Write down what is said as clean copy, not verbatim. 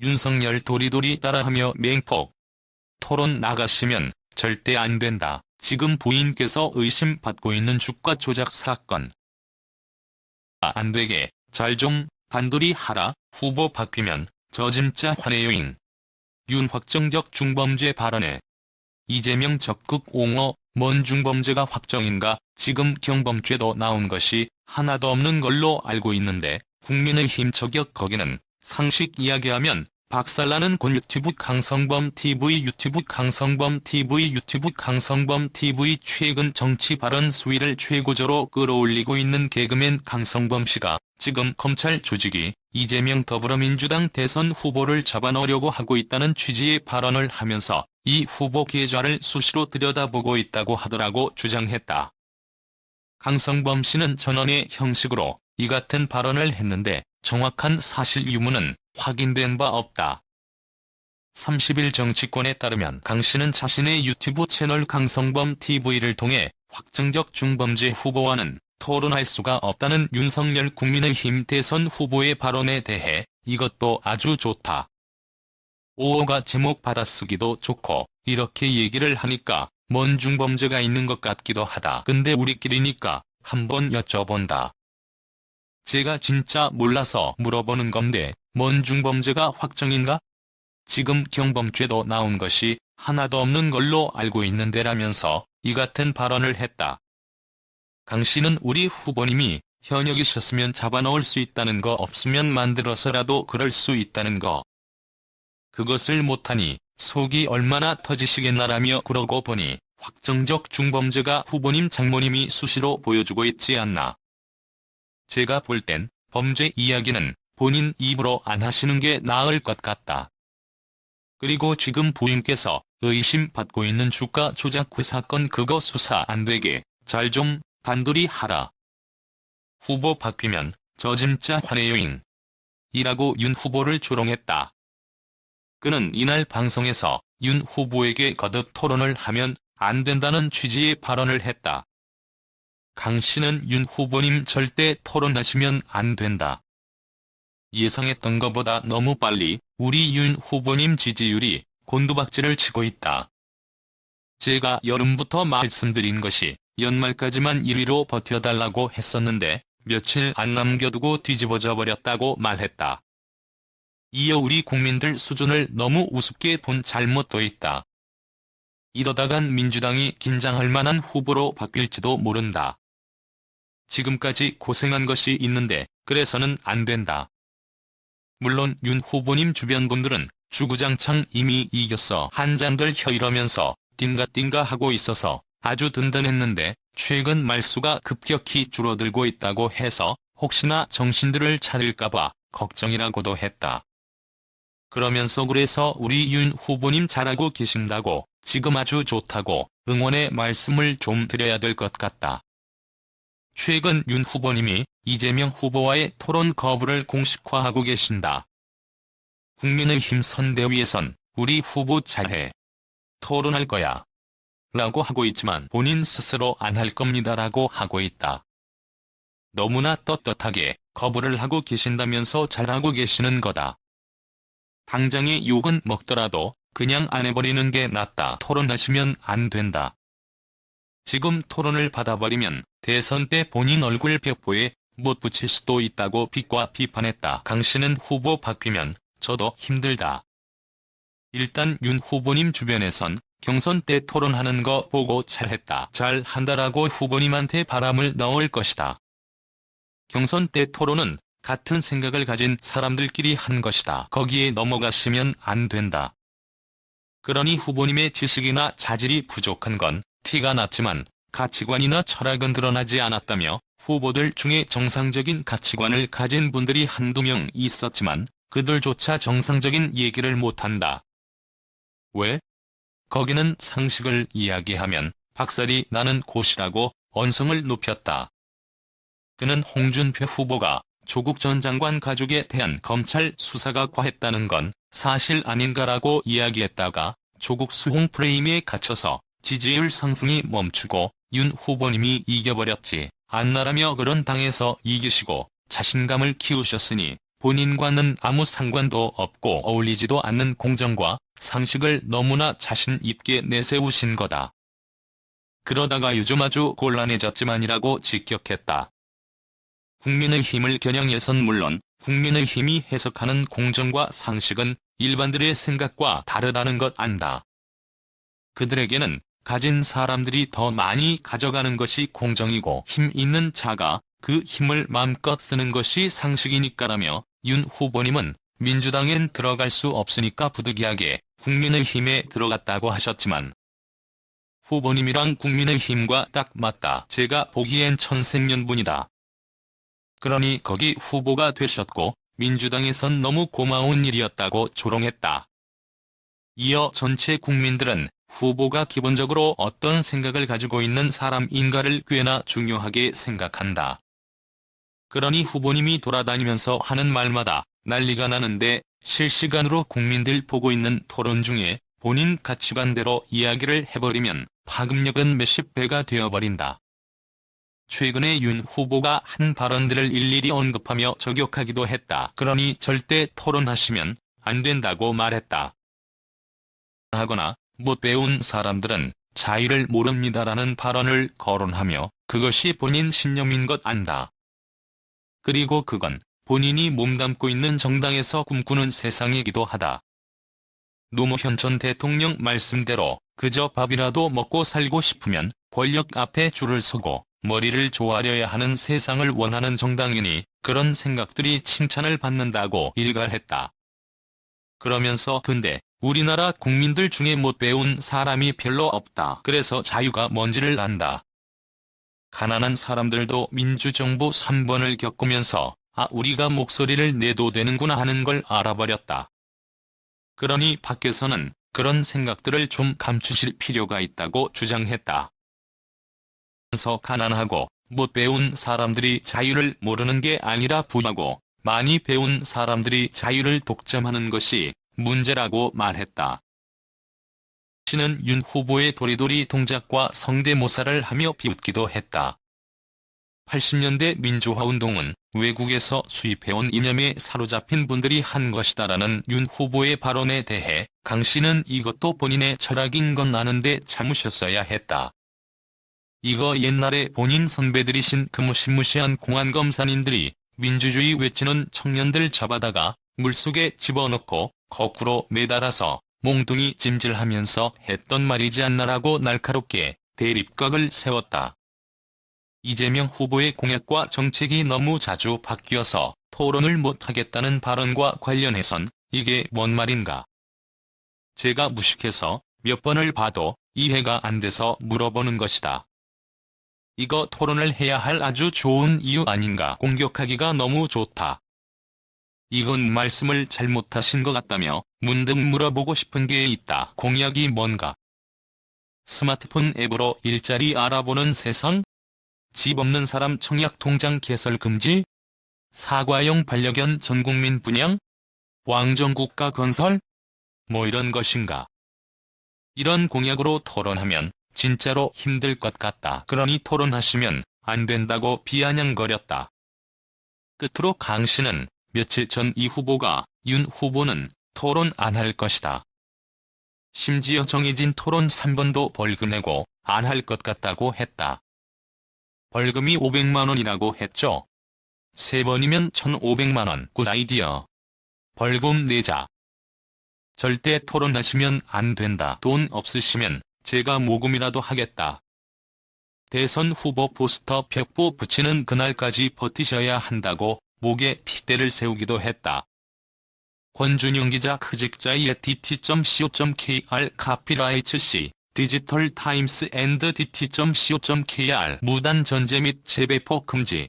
윤석열 도리도리 따라하며 맹폭. 토론 나가시면 절대 안 된다. 지금 부인께서 의심받고 있는 주가 조작 사건. 안 되게 잘 좀 단둘이 하라. 후보 바뀌면 저 진짜 화내요잉. 윤 확정적 중범죄 발언에 이재명 적극 옹호. 뭔 중범죄가 확정인가. 지금 경범죄도 나온 것이 하나도 없는 걸로 알고 있는데 국민의힘 저격 거기는 상식 이야기하면 박살나는 곤 유튜브 강성범 TV 유튜브 강성범 TV 유튜브 강성범 TV 최근 정치 발언 수위를 최고조로 끌어올리고 있는 개그맨 강성범 씨가 지금 검찰 조직이 이재명 더불어민주당 대선 후보를 잡아넣으려고 하고 있다는 취지의 발언을 하면서 이 후보 계좌를 수시로 들여다보고 있다고 하더라고 주장했다. 강성범 씨는 전원의 형식으로 이 같은 발언을 했는데 정확한 사실 유무는 확인된 바 없다. 30일 정치권에 따르면 강 씨는 자신의 유튜브 채널 강성범 TV를 통해 확정적 중범죄 후보와는 토론할 수가 없다는 윤석열 국민의힘 대선 후보의 발언에 대해 이것도 아주 좋다. 5호가 제목 받아쓰기도 좋고 이렇게 얘기를 하니까 뭔 중범죄가 있는 것 같기도 하다. 근데 우리끼리니까 한번 여쭤본다. 제가 진짜 몰라서 물어보는 건데 뭔 중범죄가 확정인가? 지금 경범죄도 나온 것이 하나도 없는 걸로 알고 있는데라면서 이 같은 발언을 했다. 강 씨는 우리 후보님이 현역이셨으면 잡아넣을 수 있다는 거 없으면 만들어서라도 그럴 수 있다는 거. 그것을 못하니 속이 얼마나 터지시겠나라며 그러고 보니 확정적 중범죄가 후보님 장모님이 수시로 보여주고 있지 않나. 제가 볼 땐 범죄 이야기는 본인 입으로 안 하시는 게 나을 것 같다. 그리고 지금 부인께서 의심받고 있는 주가 조작 그 사건 그거 수사 안 되게 잘 좀 단둘이 하라. 후보 바뀌면 저 진짜 화내요잉. 이라고 윤 후보를 조롱했다. 그는 이날 방송에서 윤 후보에게 거듭 토론을 하면 안 된다는 취지의 발언을 했다. 강 씨는 윤 후보님 절대 토론하시면 안 된다. 예상했던 것보다 너무 빨리 우리 윤 후보님 지지율이 곤두박질을 치고 있다. 제가 여름부터 말씀드린 것이 연말까지만 1위로 버텨달라고 했었는데 며칠 안 남겨두고 뒤집어져 버렸다고 말했다. 이어 우리 국민들 수준을 너무 우습게 본 잘못도 있다. 이러다간 민주당이 긴장할 만한 후보로 바뀔지도 모른다. 지금까지 고생한 것이 있는데 그래서는 안 된다. 물론 윤 후보님 주변 분들은 주구장창 이미 이겼어 한잔들 혀 이러면서 띵가띵가 하고 있어서 아주 든든했는데 최근 말수가 급격히 줄어들고 있다고 해서 혹시나 정신들을 차릴까봐 걱정이라고도 했다. 그러면서 그래서 우리 윤 후보님 잘하고 계신다고 지금 아주 좋다고 응원의 말씀을 좀 드려야 될 것 같다. 최근 윤 후보님이 이재명 후보와의 토론 거부를 공식화하고 계신다. 국민의힘 선대위에선 우리 후보 잘해. 토론할 거야. 라고 하고 있지만 본인 스스로 안 할 겁니다라고 하고 있다. 너무나 떳떳하게 거부를 하고 계신다면서 잘하고 계시는 거다. 당장의 욕은 먹더라도 그냥 안 해버리는 게 낫다. 토론하시면 안 된다. 지금 토론을 받아버리면 대선 때 본인 얼굴 벽보에 못 붙일 수도 있다고 비과 비판했다. 강 씨는 후보 바뀌면 저도 힘들다. 일단 윤 후보님 주변에선 경선 때 토론하는 거 보고 잘했다. 잘한다라고 후보님한테 바람을 넣을 것이다. 경선 때 토론은 같은 생각을 가진 사람들끼리 한 것이다. 거기에 넘어가시면 안 된다. 그러니 후보님의 지식이나 자질이 부족한 건 티가 났지만 가치관이나 철학은 드러나지 않았다며 후보들 중에 정상적인 가치관을 가진 분들이 한두 명 있었지만 그들조차 정상적인 얘기를 못한다. 왜? 거기는 상식을 이야기하면 박살이 나는 곳이라고 언성을 높였다. 그는 홍준표 후보가 조국 전 장관 가족에 대한 검찰 수사가 과했다는 건 사실 아닌가라고 이야기했다가 조국 수홍 프레임에 갇혀서 지지율 상승이 멈추고 윤 후보님이 이겨버렸지 않나라며 그런 당에서 이기시고 자신감을 키우셨으니 본인과는 아무 상관도 없고 어울리지도 않는 공정과 상식을 너무나 자신 있게 내세우신 거다. 그러다가 요즘 아주 곤란해졌지만이라고 직격했다. 국민의힘을 겨냥해선 물론 국민의힘이 해석하는 공정과 상식은 일반들의 생각과 다르다는 것 안다. 그들에게는 가진 사람들이 더 많이 가져가는 것이 공정이고 힘 있는 자가 그 힘을 마음껏 쓰는 것이 상식이니까라며 윤 후보님은 민주당엔 들어갈 수 없으니까 부득이하게 국민의힘에 들어갔다고 하셨지만 후보님이랑 국민의힘과 딱 맞다. 제가 보기엔 천생연분이다. 그러니 거기 후보가 되셨고 민주당에선 너무 고마운 일이었다고 조롱했다. 이어 전체 국민들은 후보가 기본적으로 어떤 생각을 가지고 있는 사람인가를 꽤나 중요하게 생각한다. 그러니 후보님이 돌아다니면서 하는 말마다 난리가 나는데 실시간으로 국민들 보고 있는 토론 중에 본인 가치관대로 이야기를 해버리면 파급력은 몇십 배가 되어버린다. 최근에 윤 후보가 한 발언들을 일일이 언급하며 저격하기도 했다. 그러니 절대 토론하시면 안 된다고 말했다. 하거나 못 배운 사람들은 자유를 모릅니다라는 발언을 거론하며 그것이 본인 신념인 것 안다. 그리고 그건 본인이 몸담고 있는 정당에서 꿈꾸는 세상이기도 하다. 노무현 전 대통령 말씀대로 그저 밥이라도 먹고 살고 싶으면 권력 앞에 줄을 서고 머리를 조아려야 하는 세상을 원하는 정당이니 그런 생각들이 칭찬을 받는다고 일갈했다. 그러면서 근데 우리나라 국민들 중에 못 배운 사람이 별로 없다. 그래서 자유가 뭔지를 안다. 가난한 사람들도 민주정부 3번을 겪으면서 우리가 목소리를 내도 되는구나 하는 걸 알아버렸다. 그러니 밖에서는 그런 생각들을 좀 감추실 필요가 있다고 주장했다. 그래서 가난하고 못 배운 사람들이 자유를 모르는 게 아니라 부하고 많이 배운 사람들이 자유를 독점하는 것이 문제라고 말했다. 씨는 윤 후보의 도리도리 동작과 성대모사를 하며 비웃기도 했다. 80년대 민주화운동은 외국에서 수입해온 이념에 사로잡힌 분들이 한 것이다라는 윤 후보의 발언에 대해 강 씨는 이것도 본인의 철학인 건 아는데 참으셨어야 했다. 이거 옛날에 본인 선배들이신 그 무시무시한 공안검사님들이 민주주의 외치는 청년들 잡아다가 물속에 집어넣고 거꾸로 매달아서 몽둥이 찜질하면서 했던 말이지 않나라고 날카롭게 대립각을 세웠다. 이재명 후보의 공약과 정책이 너무 자주 바뀌어서 토론을 못하겠다는 발언과 관련해선 이게 뭔 말인가? 제가 무식해서 몇 번을 봐도 이해가 안 돼서 물어보는 것이다. 이거 토론을 해야 할 아주 좋은 이유 아닌가? 공격하기가 너무 좋다. 이건 말씀을 잘못하신 것 같다며 문득 물어보고 싶은 게 있다. 공약이 뭔가? 스마트폰 앱으로 일자리 알아보는 세상? 집 없는 사람 청약통장 개설 금지? 사과형 반려견 전국민 분양? 왕정국가 건설? 뭐 이런 것인가? 이런 공약으로 토론하면 진짜로 힘들 것 같다. 그러니 토론하시면 안 된다고 비아냥거렸다. 끝으로 강 씨는 며칠 전 이 후보가 윤 후보는 토론 안 할 것이다. 심지어 정해진 토론 3번도 벌금 내고 안 할 것 같다고 했다. 벌금이 500만 원이라고 했죠. 3번이면 1,500만 원. 굿 아이디어. 벌금 내자. 절대 토론하시면 안 된다. 돈 없으시면 제가 모금이라도 하겠다. 대선 후보 포스터 벽보 붙이는 그날까지 버티셔야 한다고 목에 핏대를 세우기도 했다. 권준영 기자 크직자이의 dt.co.kr 카피라이츠 C 디지털 타임스 앤드 dt.co.kr 무단 전제 및 재배포 금지